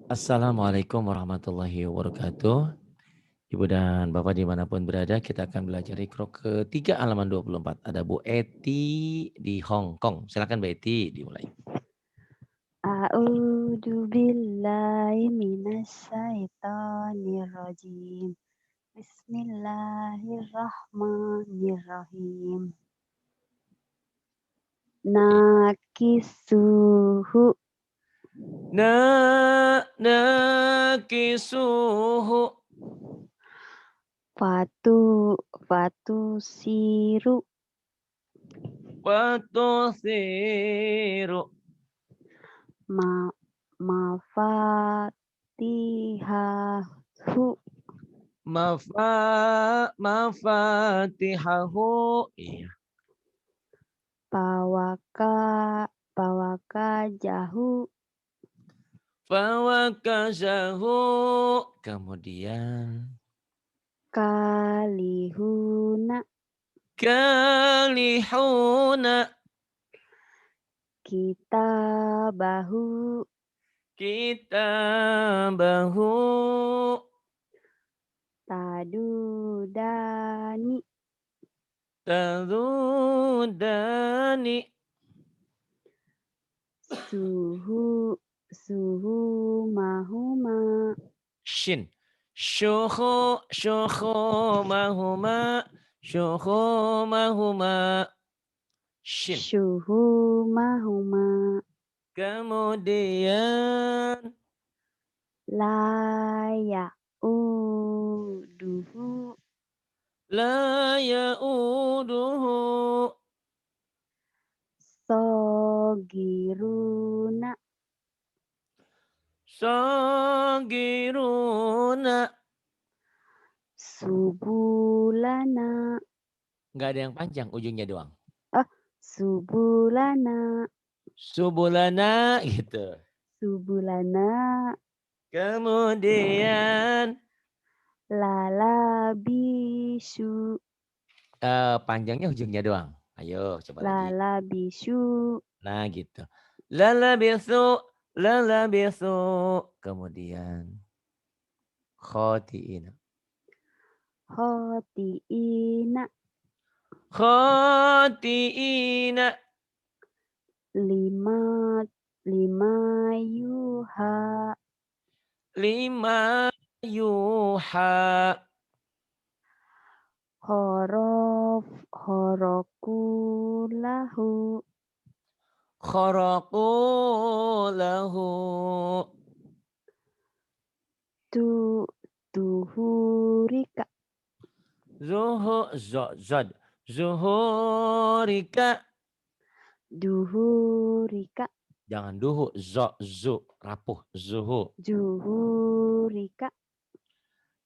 Assalamualaikum warahmatullahi wabarakatuh. Ibu dan Bapak dimanapun berada, kita akan belajar Iqra ketiga halaman 24. Ada Bu Eti di Hong Kong. Silakan Bu Eti dimulai. A'udzu billahi minasyaitonir rajim. Bismillahirrahmanirrahim. Nakisuhu Nakisuhu fatu fatu siru Watusiru ma mafatihahu Mafatihahu. Iya. pawaka pawaka jahu Fawakazahu. Kemudian kalihuna kalihuna. kitabahu Kitabahu tadudani tadudani suhu suhu mahuma shin syuhu mahuma shin. suhu mahuma Kemudian laya uduhu la yauduhu sogiruna sagiruna. subulana Nggak ada yang panjang, ujungnya doang. subulana Subulana gitu. subulana Kemudian lalabisu panjangnya ujungnya doang. Ayo coba lagi. lalabisu Nah gitu. Lalabisu, lalabisu. Kemudian khotiina. khotiina Khotiina. lima lima yuha Lima yuha. horokulahu Kharaku lahu. tu tuhurika Zod. Zuhurika. duhurika Jangan duhu. Zu. Rapuh. Zuhu. juhurika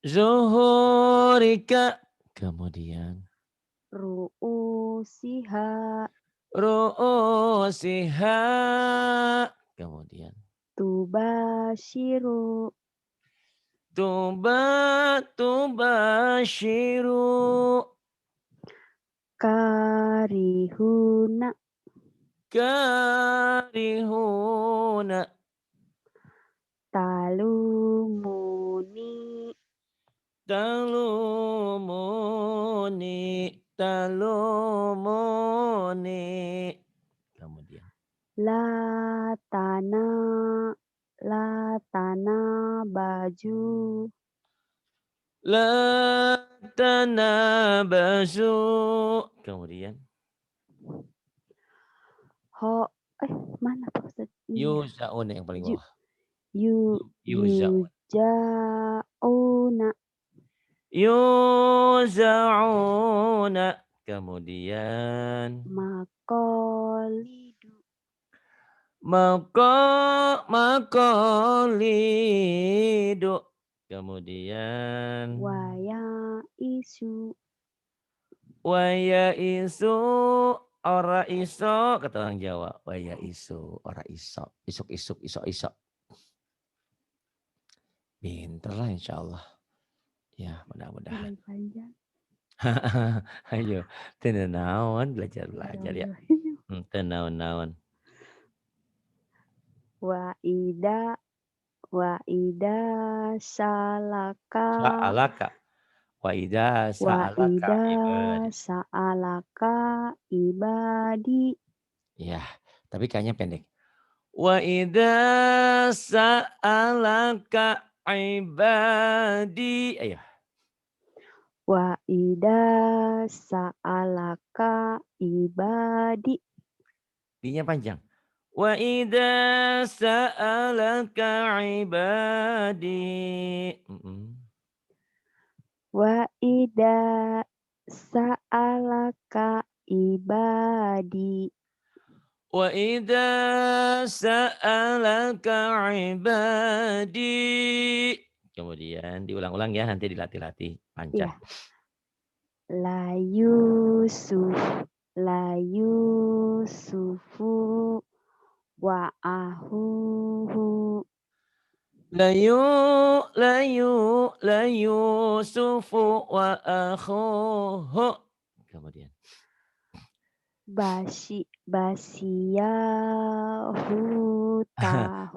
Zuhurika. Kemudian ruusiha ru'usiha. Kemudian tubashiru tubashiru. karihuna Karihuna. talumuni Talumuni. Talumuni. Kemudian latana latana baju la tanabasu. Kemudian ho mana Pak Ustaz ini ya yuzaun yang paling Ju, bawah. Yuzaun. yujauna Yuzauna. Kemudian makolidu makolidu. Kemudian waya isu waya isu ora iso kata orang Jawa. Waya isu ora iso. Isuk isok. Pinter lah insya Allah. Ya mudah-mudahan. panjang Ayo, tenawan belajar ya. aduh Tenawan. waida Wa idza salaka Sa'alaka. Wa idza wa sa'alaka idza ibadi. sa'alaka ibadi. Ya, tapi kayaknya pendek. Wa idza sa'alaka ibadi. Ayo. Wa idza sa'alaka ibadi. D-nya panjang. Wa idza sa'alaka ibadi. Wa idza sa'alaka ibadi. Wa idza sa'alaka ibadi. Kemudian diulang-ulang ya, nanti dilatih-latih, Ya, panjang. la Yusuf, la Yusufu wa ahuhu. La Yusufu wa akhuhu. Kemudian. Basiyahu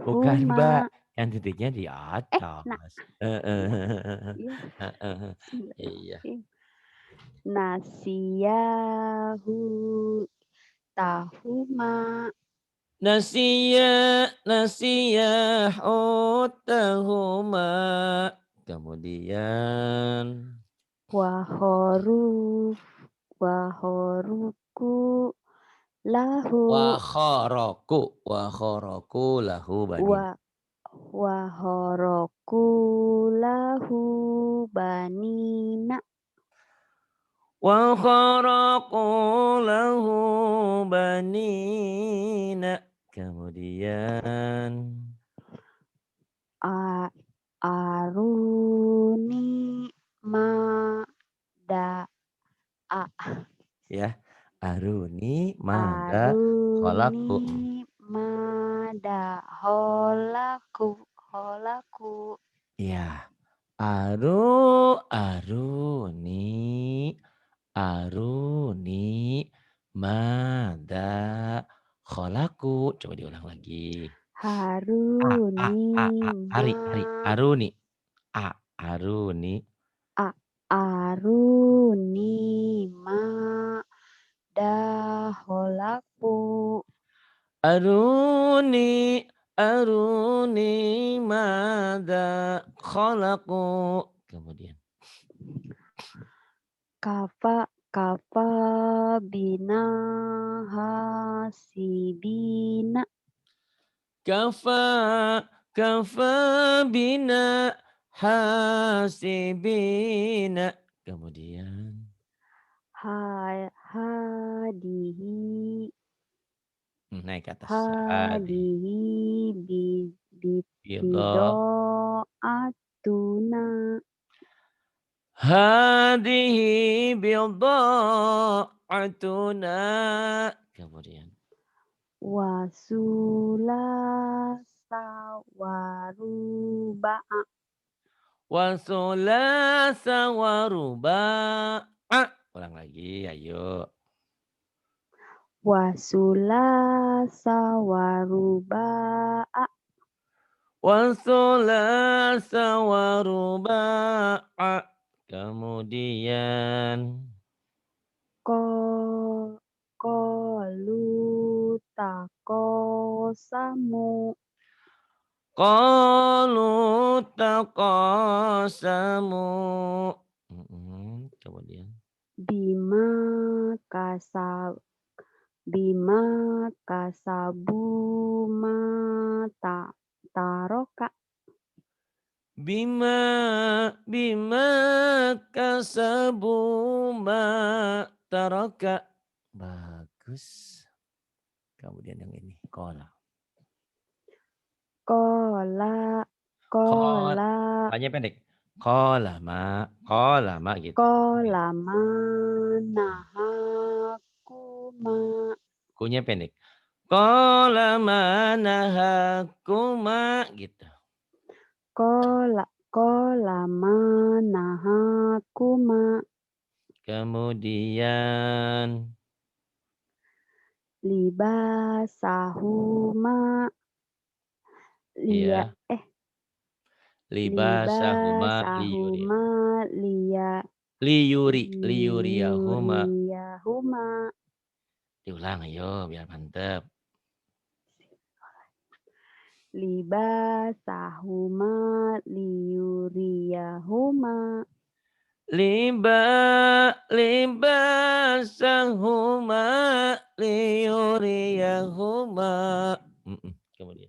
Bukan tahuma. Mbak, kan titiknya di Nah, atas. iya, Iya. bismillahirrahmanirrahim. Nasiyahu tahuma. Nasiya hutahuma. Kemudian Wahoruf, wahoruku lahu. wa kharaku lahu banin. Wa wahoroku lahu banina. Wa kharaqu lahu banina. Kemudian A aruni ma da a ya, aruni mada khalaqu. aruni ma da holaku holaku. Ya, aruni mada khalaqu. Coba diulang lagi. Haruni ma Aruni. Aruni. a aruni ma da holaku. Aruni mada khalaqu. Kemudian. Kafa bina hasibina. Kafa bina hasibina. Kemudian. Hadihi Naik ke atas. hadihi Bidha. bidoatuna. Hadihi bidha'atuna. Kemudian. Wasulasa waruba'a. Wasulasa waruba'a. Ulang lagi, ayo. Wasulasa waruba'a. Wasulasa waruba'a. Kemudian. Qalu taqasamu. Qalu taqasamu. Kemudian. Bima kasab bima kasabu mata taroka. Bima kasabu ma taraka. Bagus. Kemudian yang ini. Kola. Kola Kola. kola Tanya pendek. Kola ma gitu. kola manahakuma. Kunya pendek. Kola manahakuma gitu. Kola manahakuma. Kemudian. Libasahuma. Iya. Libasahuma liyuri. libasahuma Liyuriyahuma. liyuriyahuma. Diulang ayo biar mantep. Libasahuma liyuriyahuma. Libasahuma liyuriyahuma. Kemudian.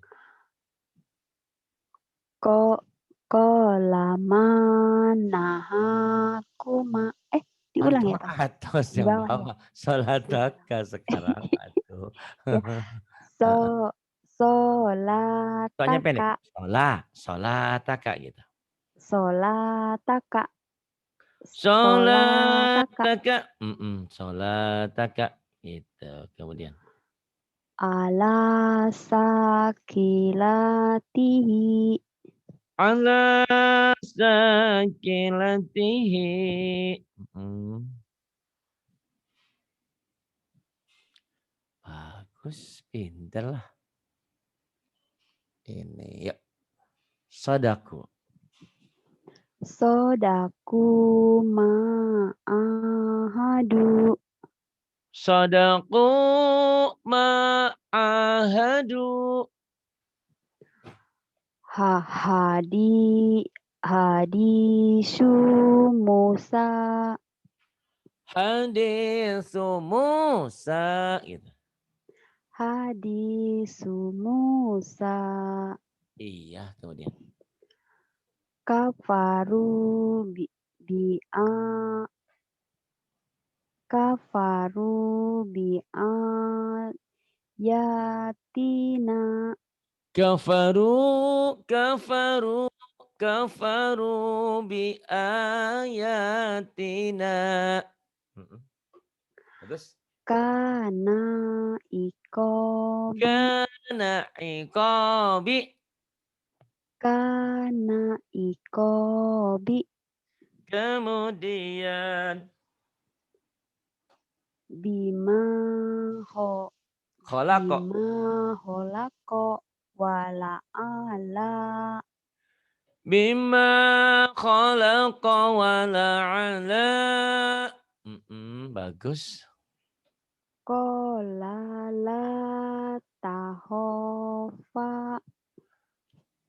Kolamannahakuma. Diulang ya, Antum Toh? atas Di yang bawah ya? bawah. Salataka sekarang atuh. Ya. So Soalnya pendek. solataka. Solataka gitu. Solataka. Solataka. Solataka. Solataka. Gitu. Kemudian. Ala sakilatihi. Ala sakilatihi. Bagus, pinter lah. Ini yuk. Sodaku. Sodaku ma'ahadu. Sodaku ma'ahadu. Hadisu Musa. Hadisu Musa. Gitu. Hadisu Musa. Iya, kemudian. Kafaru bi'ayatina. Kafaru bi ayatina. Bagus. Kana ikobi. Kana iqabi. Kana ikobi. Kemudian. Bima Kholako. holako wala'ala. Bima khalaqa wa la'ala. Bagus. Qala la takhofa.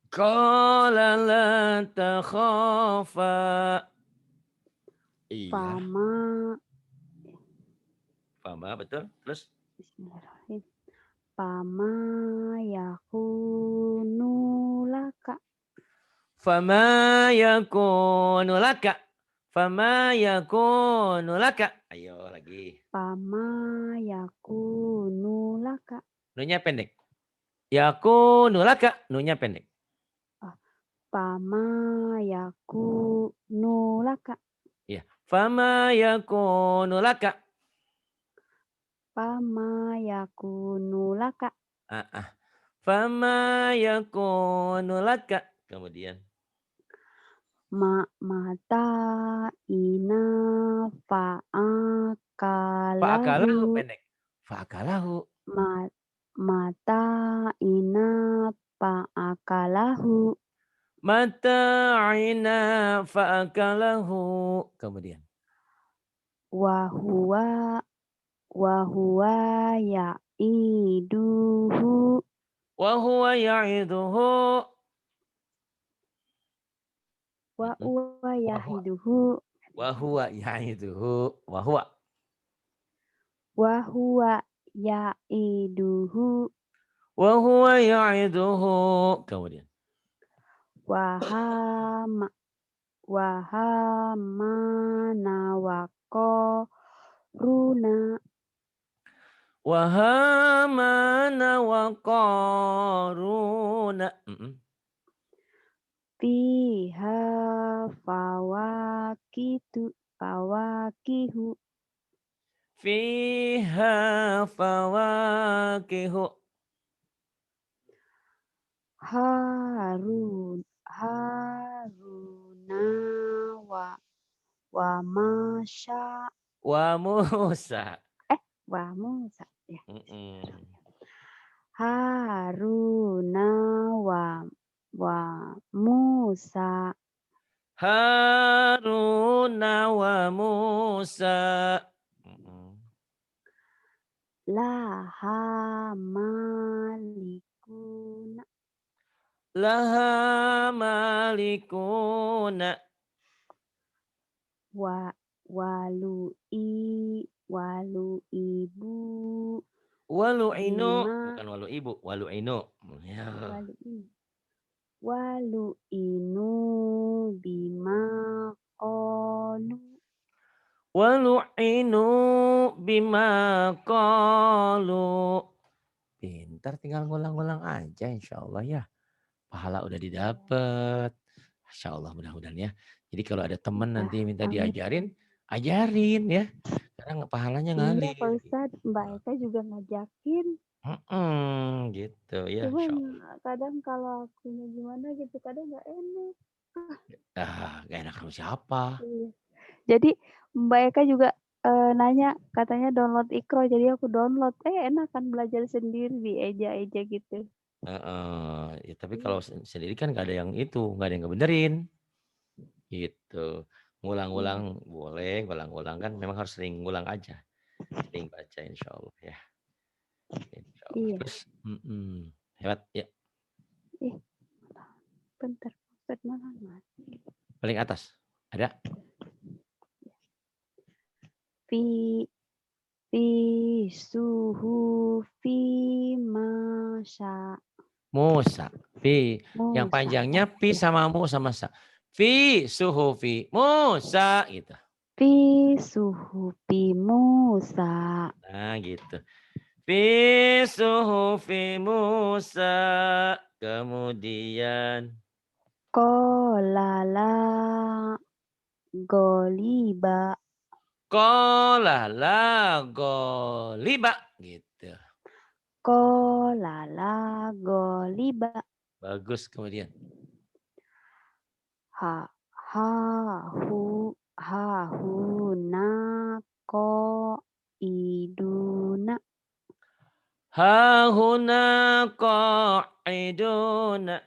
Qala la takhafa. Iya. Fama betul. Terus. Bismillahirrahmanirrahim. Fama yakunu laka. Fama yakunu laka. Fama yakunu laka. Ayo lagi. Fama yakunu laka. Nunya pendek. Yakunu laka. Nunya pendek. Fama yakunu laka. Iya. Fama yakunu laka. Fama yakunu laka. Fama yakunu laka. Kemudian. Mata ina Fa'akalahu fa'akalahu. pendek. Fa'akalahu. Mata ina fa'akalahu. Mata'ina fa'akalahu. Kemudian. Wahuwa ya'iduhu. Wahuwa ya'iduhu. Wahuwa ya'iduhu. Wahuwa ya'iduhu. Wahuwa. Wahuwa ya'iduhu. Wahuwa ya'iduhu. Kemudian. Wahamana waqaruna. Wahamana waqaruna. Fiha fawakihu. Fiha fawakihu. Haruna wa Masya. Wa Musa. Wa Musa. Ya. Haruna wa Musa. Musa. Haruna wa Musa. Laha malikuna. Laha malikuna. Walu ibu. Walu'inu. Bima. Bukan walu ibu. Walu'inu. Ya. Walu'inu bima qalu. Walu'inu bima qalu. Pintar, tinggal ngulang-ngulang aja insya Allah ya. Pahala udah didapat. Masya Allah, mudah-mudahan ya. Jadi kalau ada teman nanti minta diajarin, ajarin ya. Karena pahalanya ngalir. Iya Pak Ustadz, Mbak Eka juga ngajakin. Gitu ya. Cuman kadang kalau akunya gimana gitu, kadang nggak enak. Gak enak sama siapa. Iya. Jadi Mbak Eka juga nanya, katanya download Ikro, jadi aku download. Enak kan belajar sendiri di eja-eja gitu. Ya, tapi kalau sendiri kan gak ada yang itu, gak ada yang ngebenerin. Gitu. Ngulang-ngulang boleh, ngulang-ngulang kan memang harus sering ngulang aja. Sering baca insya Allah ya. Insya Allah. Iya. Terus, hebat ya. Bentar, Ustadz malah mati. Paling atas, ada? Suhufi Masya. Musa. Yang panjangnya pi sama mu sama sa. Fi suhufi Musa gitu. Fi suhufi Musa. Nah gitu. Fi suhufi Musa. Kemudian. Kolala goliba. Kolala goliba gitu. Kolala goliba. Bagus kemudian. Hahuna ko iduna. Hahuna qa'iduna.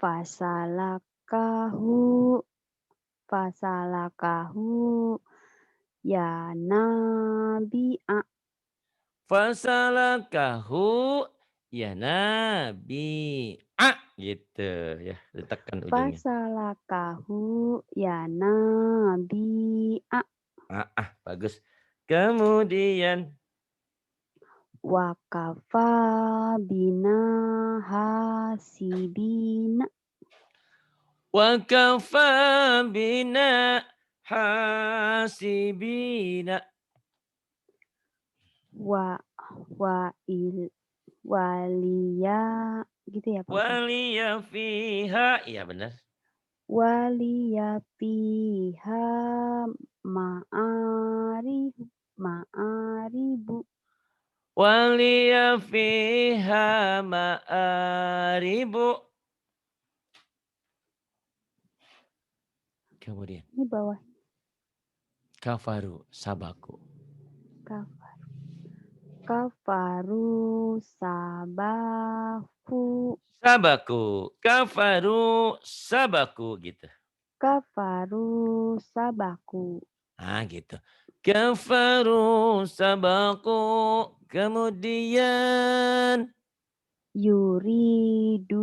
Fasalakahu ya nabi'a. Fasalakahu ya nabi gitu ya, ditekan ujungnya. Fasalakahu ya nabi'a. Bagus. Kemudian Wakafa bina hasibina. wakafa bina hasibina. Waliya gitu ya Pak. Waliya fiha, iya benar. Waliya fiha ma'aribu. Waliya fiha ma'aribu. Kemudian Ini bawah. kafaru sabaku. Kafaru sabaku. Kafaru sabaku gitu. Kafaru sabaku. Gitu. Kafaru sabaku. Kemudian Yuridu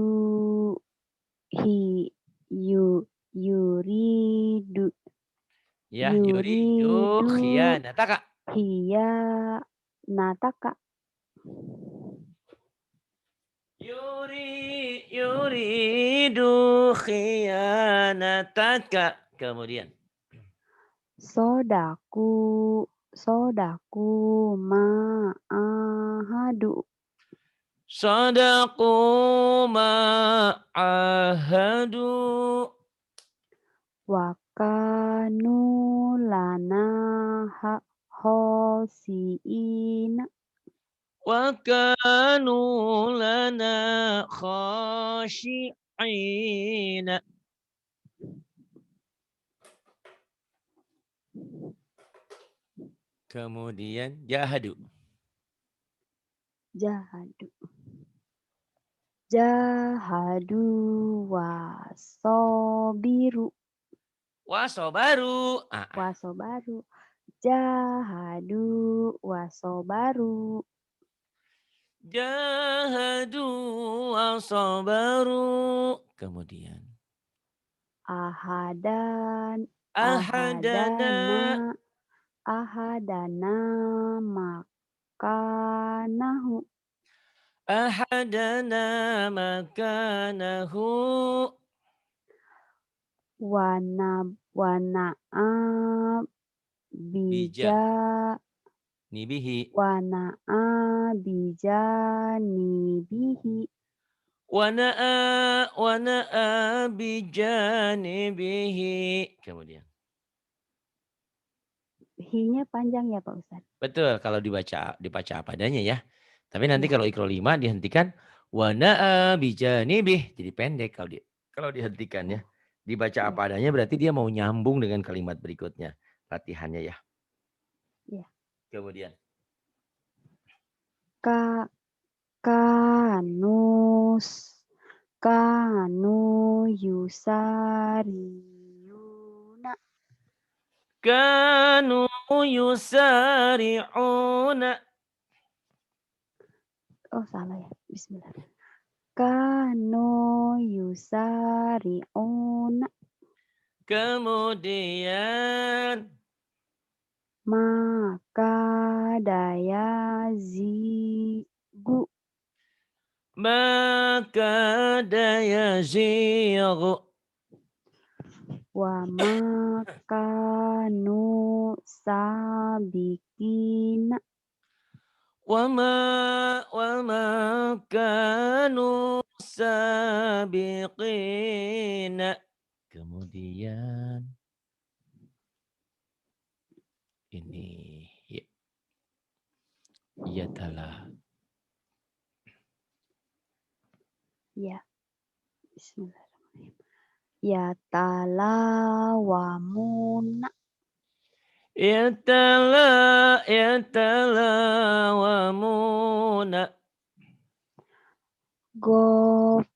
yuridu. ya yuridu khiyanataka. Khiyanataka. Yuridu khiyanataka. Kemudian Sodaku ma'ahadu. Sadaqu ma'ahadu. Wakanu lana khosiina. Wa kanu lana khashi'ina. Kemudian jahadu. Jahadu wasobiru. Wasobaru. Wasobaru. Jahadu wasobaru. Jahadu wasobaru. Kemudian. Ahadan. Ahadana. Ahadana makanahu. Ahadana makanahu. Wana'a Bija. bija. Nibihi. Wana'a bija nibihi. Wana'a bijanibihi. Kemudian. Hi-nya panjang ya Pak Ustadz? Betul, kalau dibaca apa adanya ya. Tapi nanti Iya. kalau Iqra 5 dihentikan wana'a bijanibih, jadi pendek kalau dihentikan ya. Dibaca Iya. apa adanya berarti dia mau nyambung dengan kalimat berikutnya. Latihannya ya. Iya. Kemudian. Kanu yusariyuna. Kanu yusari'una. Oh salah ya. Bismillah. Kanu yusari'una. Kemudian. Maka daya zigu. Maka daya zighu. Wa makanu sabikina. Wama kanu sabiqina. Kemudian ini ya talah. Ya. Bismillahirrahmanirrahim. Ya talawamuna. Yatalawamuna.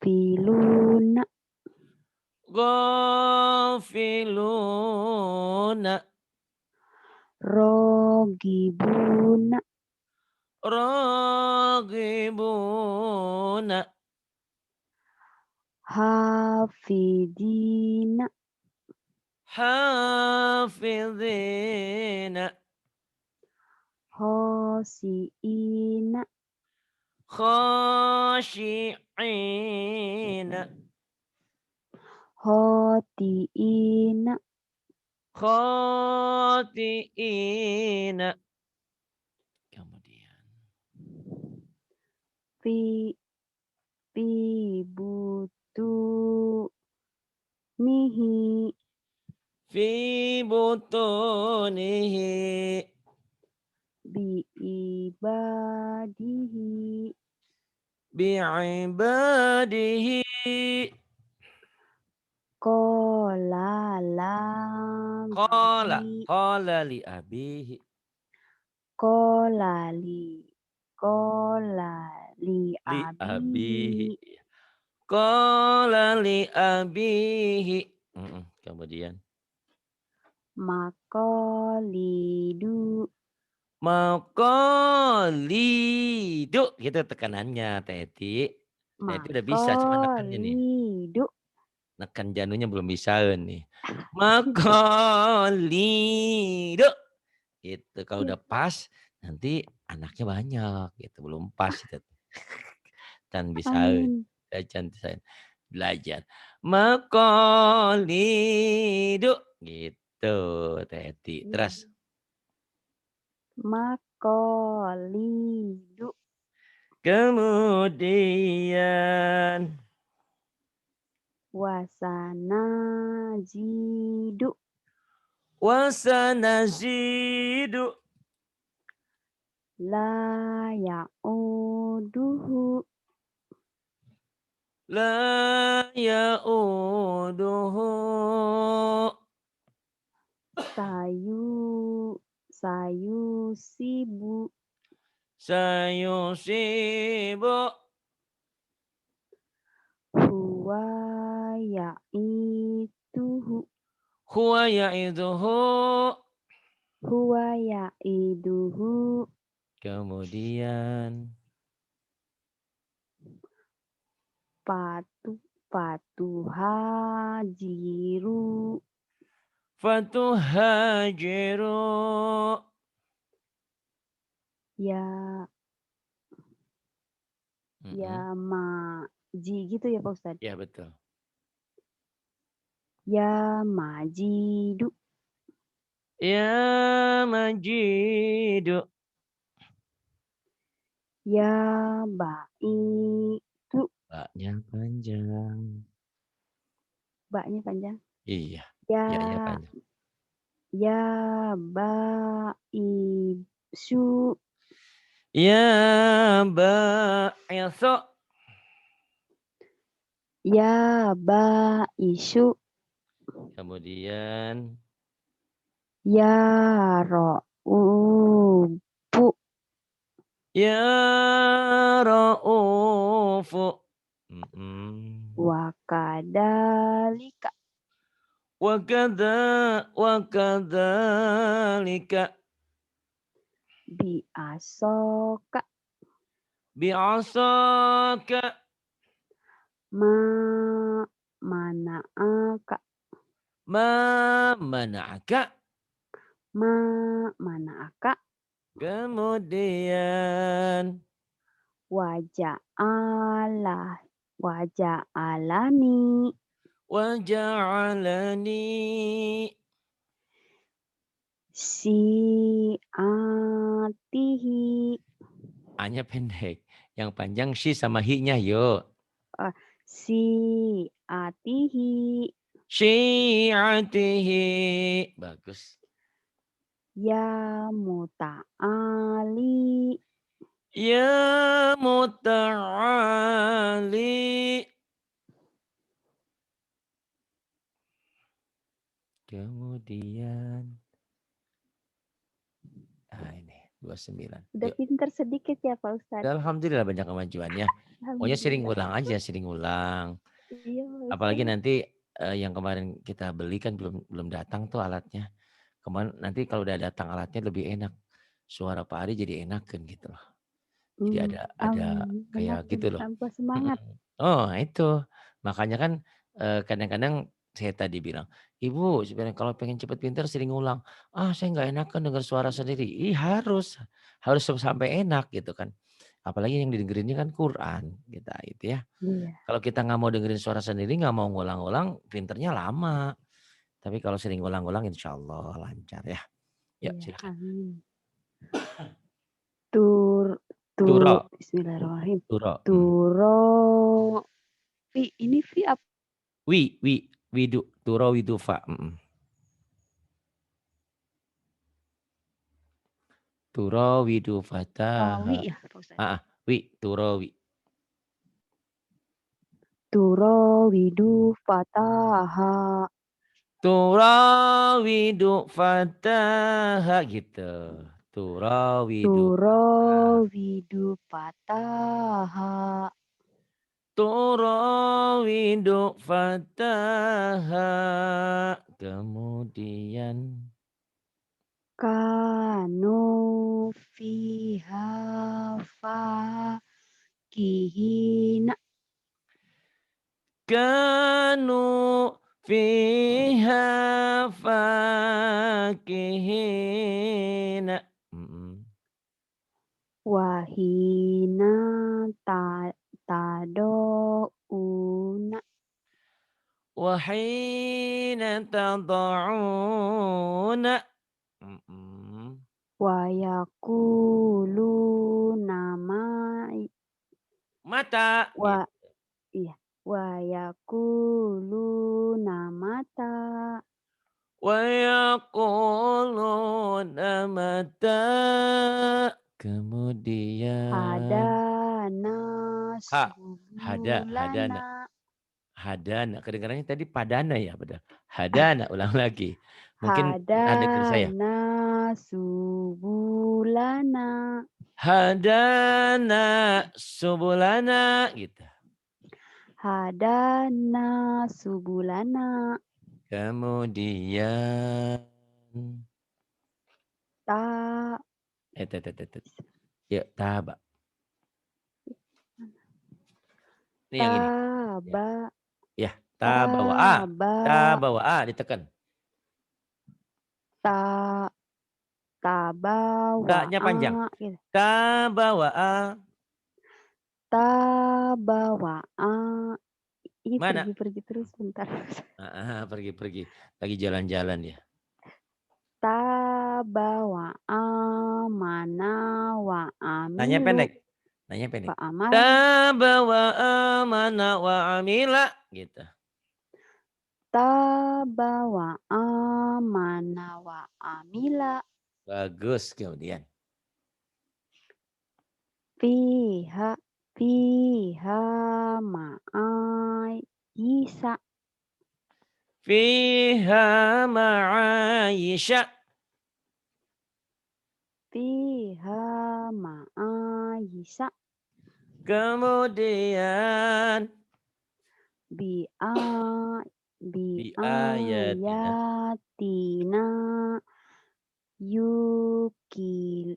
Gofiluna. Ghafiluna. Rogibuna. Raghibuna. Hafidina. Hafidhina. Hosiina. Khashi'ina. Hotiina. Khati'ina. Kemudian. Fi butunihi. Fi butunihi. Biibadihi. Bi'ibadihi. Qala Qala li abihi. Qala li Li abihi. abihi. Qala li abihi. Kemudian. Maqalidu. Maqalidu. Gitu tekanannya Teti. Teti udah bisa cuma nekannya nih. Maqalidu. Nekan janunya belum bisa nih. Maqalidu. Gitu. Kalau udah pas nanti anaknya banyak gitu. Belum pas itu. Dan bisa Amin. belajar. Maqalidu. Gitu Teti. Iya. Terus. Maqalidu. Kemudian. Wasanazidu. Wasanazidu. La ya'uduhu. La ya'uduhu. Sayusibu. Sayusibu. Huwa ya'iduhu. Huwa ya'iduhu. Huwa ya'iduhu. Kemudian Fatuhajiru. fatuhajiru. Ya Mm-mm. maji gitu ya Pak Ustadz. Ya betul. Ya majidu. Ya majidu. Ya ba'idu. Baknya panjang. Baknya panjang. Iya. Ya Ya panjang. ya ba'isu. Ya ba'isu. Ya ba'isu. Kemudian Ya ra'ufu. ya ra'ufu. Mm-mm. Wa kadalika. Wakadzalika Bi'asoka. bi'asaka Ma mana'aka. ma mana'aka. Ma mana'aka. Kemudian Waja'alani. waja'alani. Si'atihi. A-nya pendek. Yang panjang si sama hi-nya yuk. Si'atihi. Syi'atihi. Bagus. Ya muta'ali. Ya muta'ali. Kemudian ini 29. Udah Yuk. pinter sedikit ya Pak Ustadz. Alhamdulillah banyak kemajuannya. Pokoknya sering Alhamdulillah. ulang aja, sering ulang. Iya Pak Apalagi Ustadz. nanti yang kemarin kita beli kan belum datang tuh alatnya. Kemarin nanti kalau udah datang alatnya lebih enak. Suara Pak Ari jadi enakan gitu loh. Jadi ada Amin. kayak Enakan gitu loh. tanpa semangat. Oh itu. Makanya kan kadang-kadang saya tadi bilang, Ibu sebenarnya kalau pengen cepet pintar sering ulang. Ah saya nggak enakan dengar suara sendiri. Ih harus sampai enak gitu kan. Apalagi yang didengerinnya kan Quran gitu itu ya. Iya. Kalau kita nggak mau dengerin suara sendiri, nggak mau ngulang-ulang, pinternya lama. Tapi kalau sering ulang-ulang, insya Allah lancar ya. Ya Iya. silakan. Amin. Turo, Bismillahirrahmanirrahim. turo. Turo. Ini apa? Widu, turo widufa. Turo widufataha. Ya Pak Ustadz. Turo wi. Turo widu fataha. Turo widufataha gitu. Turo Turo widufataha. widu fataha. Turo widufataha. Kemudian Kanu fiha fakihina. kanu fiha fakihina. Wahina tadouna. Wahina tada'una. Wayakulu namai. Mata. Wa iya. Wayakulu namata. Wa yaquluna mata. Kemudian Hadana hadana. subulana. Hadana. Kedengarannya tadi padana ya, benar. Hadana, ulang lagi. Mungkin dengar saya. Hadana subulana. Hadana subulana gitu. hadana subulana. Kemudian Ta Yuk, taba. Ini yang ini. Ya. taba Ya, tabawa a. taba Tabawa a ditekan. ta tabawa Ta-nya panjang. gitu. Tabawa a. Tabawa ini Mana? pergi-pergi terus bentar. Pergi-pergi. Lagi jalan-jalan ya. Tabawa mana wa Nanya amilu pendek. Nanya pendek. fa amal Tabawa mana wa amila. Gitu. tabawa mana wa amila Bagus kemudian. fiha fiha ma'ai isa Fiha ma'ayisha. fiha ma'ayisa Kemudian bi'a ayatina. bi'ayatina yukibuna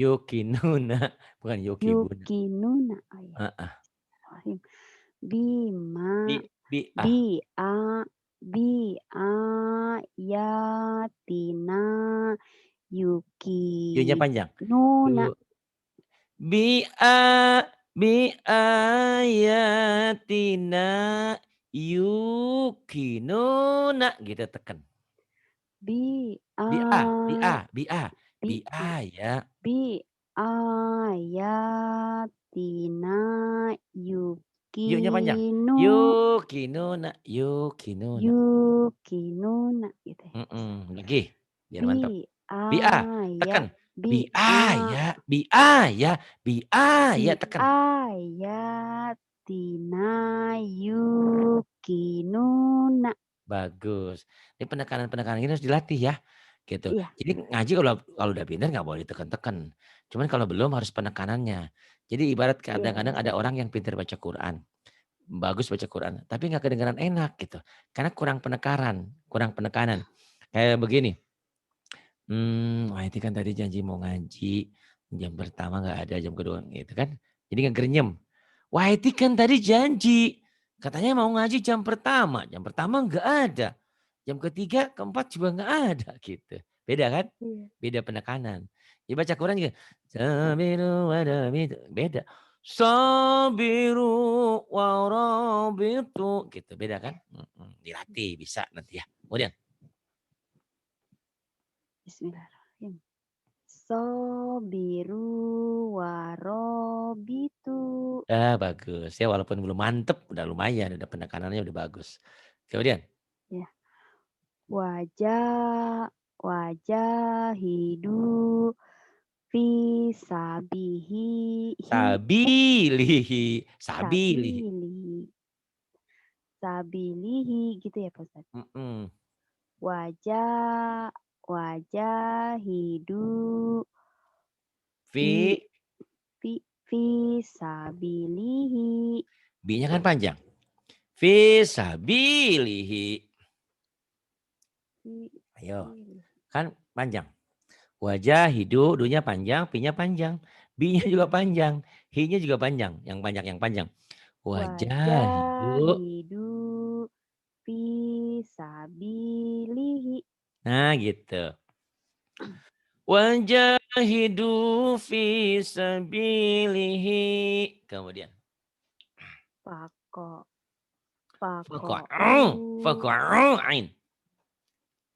Yukinuna. Bukan yukibuna. yukinuna oh ya. Heeh. Bima Bi'ah. bi'ayatina Yu-nya panjang. yukinuna Bi'ayatina yukinuna. Gitu tekan. Bi'a ya. bi'ayatina Yu-nya panjang. Yukinuna gitu ya. Lagi. Biar mantap. Bi'a, Bi'aya tekan. bi'a Bi'a tekan. bi'ayatina yukinuna. Bagus. Ini penekanan-penekanan ini harus dilatih ya. Gitu. Iya. Jadi ngaji kalau udah pintar nggak boleh ditekan-tekan. Cuman kalau belum harus penekanannya. Jadi ibarat kadang-kadang ada orang yang pintar baca Quran. Bagus baca Quran. Tapi nggak kedengaran enak gitu. Karena kurang penekanan. Kayak begini. Wah itu kan tadi janji mau ngaji. Jam pertama nggak ada, jam kedua gitu kan. Jadi nggak gerenyem. Wah itu kan tadi janji. Katanya mau ngaji jam pertama nggak ada. Jam ketiga, keempat juga nggak ada gitu. Beda kan? Iya. Beda penekanan. Ya baca Quran juga. Sabiru wadabitu. Beda. Sabiru warabitu. Gitu. Beda kan? Dilatih bisa nanti ya. Kemudian. Bismillahirrahmanirrahim. Sobiru warobitu. Bagus. Ya walaupun belum mantep, udah lumayan. Udah penekanannya udah bagus. Kemudian. Ya. Wajah hidu fisabihi Sabilihi. sabilihi gitu ya Pak Ustadz. Mm-mm. Wajah hidu Fi. fisabilihi. B-nya kan panjang. Fisabilihi. Ayo. Kan panjang. Wajah, hidu, dunya panjang, pi-nya panjang. B-nya juga panjang. Hi-nya juga panjang. Yang panjang. Wajah, hidu. Fisabilihi. Nah gitu. Wajahidu fisabilihi. Kemudian. Fako'u ain.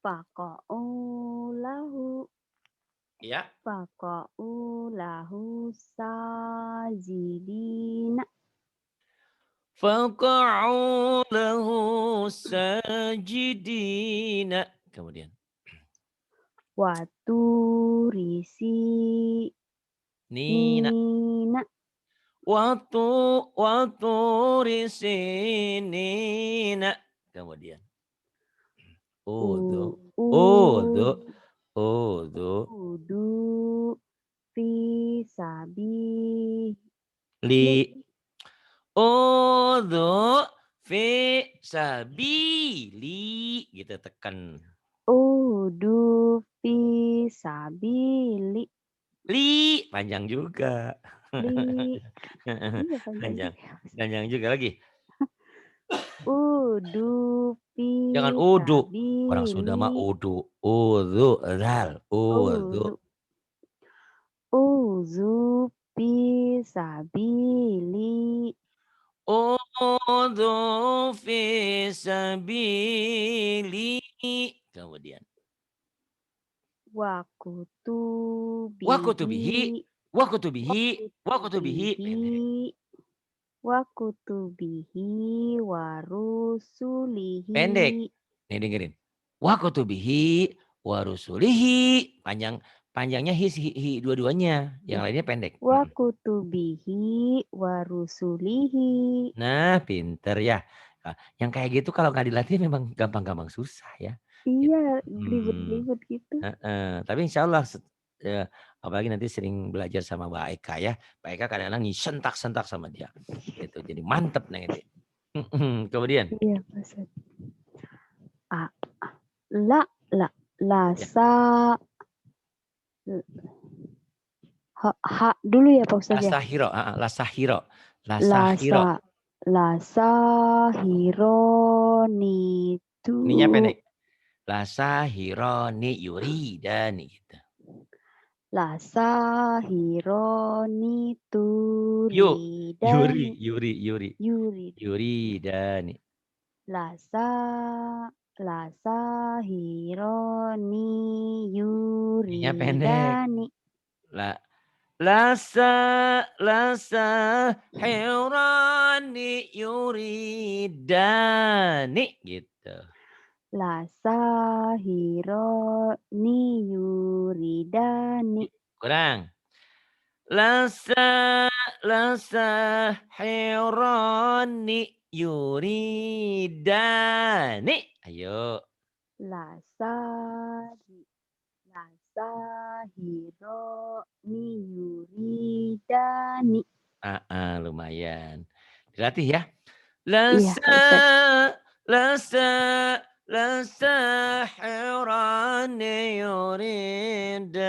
Fako'u lahu. Ya. Fako'u lahu sajidina. Fako'u lahu sajidina. Kemudian. Waturisi Nina. Waturisinina. Kemudian. Udu fisabi li Udhu fi sabili. Gitu tekan. Udu fi sabili. Li. Panjang juga. Li. Iya panjang Panjang. juga. Panjang juga lagi. Udu fi Jangan udu. Orang Sunda mah sabili. udu. Udhu. Zal. Udhu. Udu. Uzu fi sabili. Udhu fi sabili. Kemudian. Wakutubihi. Wakutubihi. Wakutubihi. Wakutubihi. Pendek. Wakutubihi. Wakutubihi Pendek. warusulihi. Nih dengerin. Wakutubihi warusulihi. Panjangnya hi dua-duanya. Yang Ya. lainnya pendek. Wakutubihi warusulihi. Nah, pinter ya. Yang kayak gitu kalau nggak dilatih memang gampang-gampang susah ya. Gitu. Iya, belibet-belibet gitu. Tapi insya Allah apalagi nanti sering belajar sama Mbak Eka ya. Mbak Eka kadang-kadang sentak-sentak sama dia. Gitu. Jadi mantep nih itu. Kemudian. Iya, Pak. La Ya. lasa ha dulu ya Pak Ustadz ya. Lasahiro. Lasahiro. Lasa lasahironitu. Ininya pendek. Lasahironi yuridani gitu. Lasahironitu Yuri. Yurid. Yuridani. Lasahironi Ininya pendek. yuridani. Lasa hirani yuridani gitu. Lasahironi yuridani. Kurang. Lasa hirani yuridani. Ayo. Lasahironi yuridani. Lumayan. Dilatih ya. Iya, Lasa hirani yuridani.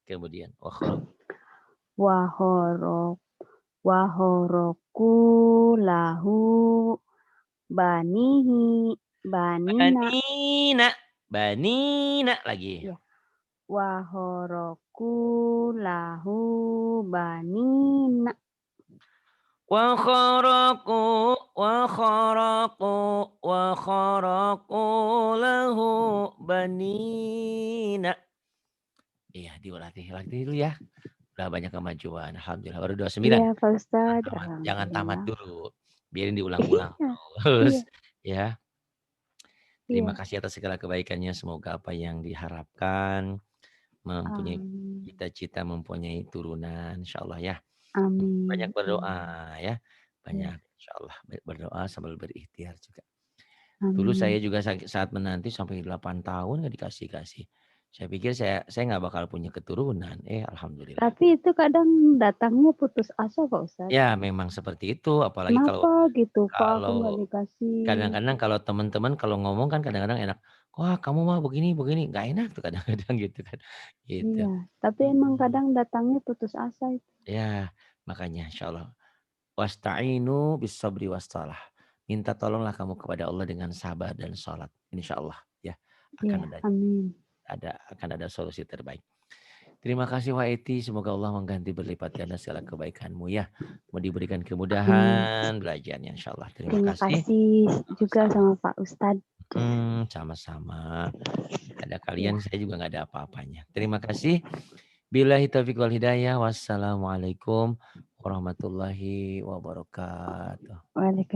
Kemudian wahoroku lahu banihi banina. Banina lagi. Ya. Wahoroku lahu banina. Wa kharaqu lahu banina. Iya, dilatih dulu ya. Udah banyak kemajuan. Alhamdulillah baru 29. Iya, Pak Ustadz. Jangan tamat Alhamdulillah. dulu. Biarin diulang-ulang Iya, terus iya, ya. Terima iya. kasih atas segala kebaikannya. Semoga apa yang diharapkan mempunyai cita-cita, mempunyai turunan, insyaallah ya. Banyak Amin. berdoa ya. Banyak Iya. insyaallah berdoa sambil berikhtiar juga. Amin. Dulu saya juga saat menanti sampai 8 tahun nggak dikasih. Saya pikir saya nggak bakal punya keturunan. Alhamdulillah. Tapi itu kadang datangnya putus asa Pak Ustadz. Ya memang seperti itu. Apalagi Kenapa gitu Pak aku nggak kalau dikasih. kadang-kadang kalau teman-teman kalau ngomong kan kadang-kadang enak. Wah kamu mah begini, nggak enak tuh kadang-kadang gitu kan. Gitu. Iya, tapi emang kadang datangnya putus asa itu. Ya makanya insyaallah. Wasta'inu bis sabri wassalah. Minta tolonglah kamu kepada Allah dengan sabar dan sholat. Insyaallah ya Iya, amin. akan ada solusi terbaik. Terima kasih Wak Eti, semoga Allah mengganti berlipat ganda segala kebaikanmu ya. Mau diberikan kemudahan belajarnya insyaallah. Terima kasih juga sama Pak Ustadz. Sama-sama. Ada kalian saya juga nggak ada apa-apanya. Terima kasih. Billahi taufiq wal hidayah. Wassalamualaikum warahmatullahi wabarakatuh. Waalaikumsalam.